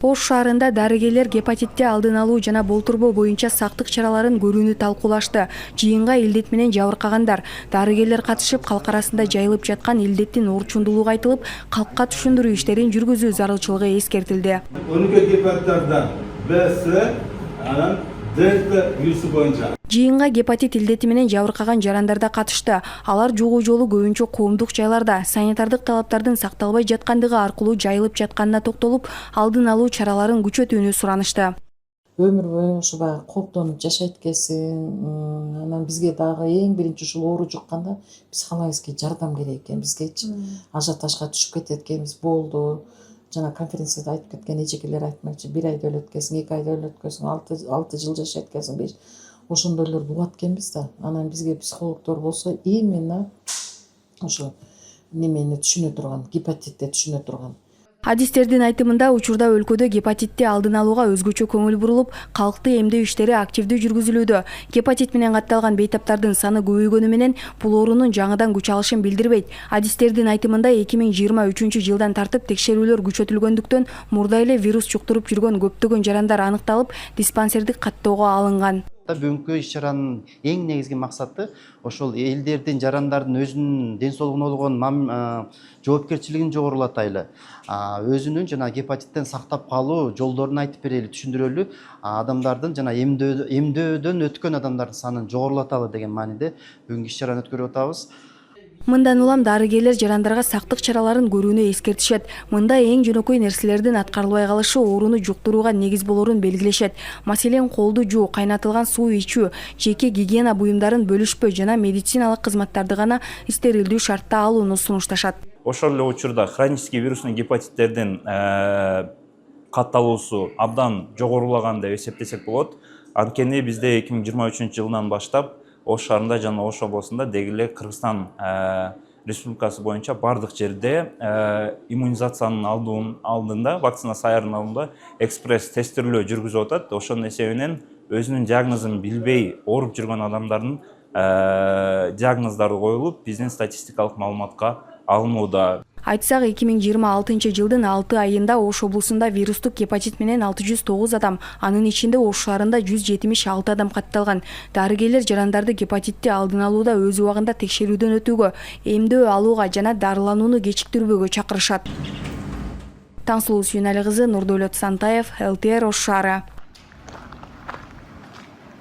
Ош шаарында дарыгерлер гепатитти алдын алуу жана болтурбоо боюнча сактык чараларын көрүүнү талкуулашты. Жыйынга илдет менен жабыркагандар, дарыгерлер катышып, калк арасында жайылып жаткан илдеттин оорчундулугу айтылып, калкка түшүндүрүү иштерин жүргүзүү зарылчылыгы эскертилди. Өнүкө гепатиттерден Б, С, анан Дельта вирусу боюнча. Жыйынга гепатит илдети менен жабыркаган жарандар да катышты. Алар жугуу жолу көбүнчө коомдук жайларда санитардык талаптардын сакталбай жаткандыгы аркылуу жайылып жатканына токтолуп, алдын алуу чараларын күчөтүүнү суранышты. Өмүр бою ушу баягы кооптонуп жашайт экенсиң, анан бизге дагы эң биринчи ушул оору жукканда психологический жардам керек экен бизгечи. Ажиотажга түшүп кетет экенбиз, болду. Жана конференцияда айтып кеткен эжекелер айтмакчы, 1 айда өлөт экенсиң, 2 айда өлөт экенсиң, 6 жыл жашайт экенсиң, ошондойлорду угат экенбиз да. Анан бизге психологдор болсо именно ошо немени түшүнө турган, гепатитти түшүнө турган. Адистердин айтымында учурда өлкөдө гепатитти алдын алууга өзгөчө көңүл бурулуп, калкты эмдөө иштери активдүү жүргүзүлүүдө. Гепатит менен катталган бейтаптардын саны көбөйгөнү менен бул оорунун жаңыдан күч алышын билдирбейт. Адистердин айтымында 2023 жылдан тартып текшерүүлөр күчөтүлгөндүктөн мурда эле вирус жуктуруп жүргөн көптөгөн жарандар аныкталып, диспансердик каттоого алынган. Бүгүнкү иш-чаранын эң негизги максаты ошол элдердин, жарандардын өзүнүн ден соолугуна болгон жоопкерчилигин жогорулатайлы. Өзүнүн жана гепатиттен сактап калуу жолдорун айтып берели, түшүндүрөлү. Адамдардын жана эмдөөдөн өткөн адамдардын санын жогорулаталы деген мааниде бүгүнкү иш-чараны өткөрүп атабыз. Мындан улам дарыгерлер жарандарга сактык чараларын көрүүнү эскертишет. Мында эң жөнөкөй нерселердин аткарылбай калышы ооруну жуктурууга негиз болорун белгилешет. Маселен, колду жуу, кайнатылган суу ичүү, жеке гигиена буюмдарын бөлүшпөө жана медициналык кызматтарды гана стерилдүү шартта алууну сунушташат. Ошол эле учурда хронический вирусный гепатиттердин катталуусу абдан жогорулаган деп эсептесек болот. Анткени бизде 2023 жылдан баштап Ош шаарында жана Ош облусунда дегеле Кыргызстан республикасы боюнча бардык жерде иммунизациянын алдында, вакцина саярынын алдында экспресс тестирлөө жүргүзүп атат. Ошонун эсебинен өзүнүн диагнозун билбей ооруп жүргөн адамдардын диагноздору коюлуп, биздин статистикалык маалыматка алынууда. Айтсак, 2026 жылдын 6 айында Ош облусунда вирустук гепатит менен 609 адам, анын ичинде Ош шаарында 176 адам катталган. Дарыгерлер жарандарды гепатитти алдын алууда өз убагында текшерүүдөн өтүүгө, эмдөө алууга жана дарыланууну кечиктирбөөгө чакырышат. Таңсулуу Сүйүнали кызы, Нурдөлөт Сантаев, ЛТР Ош шаары.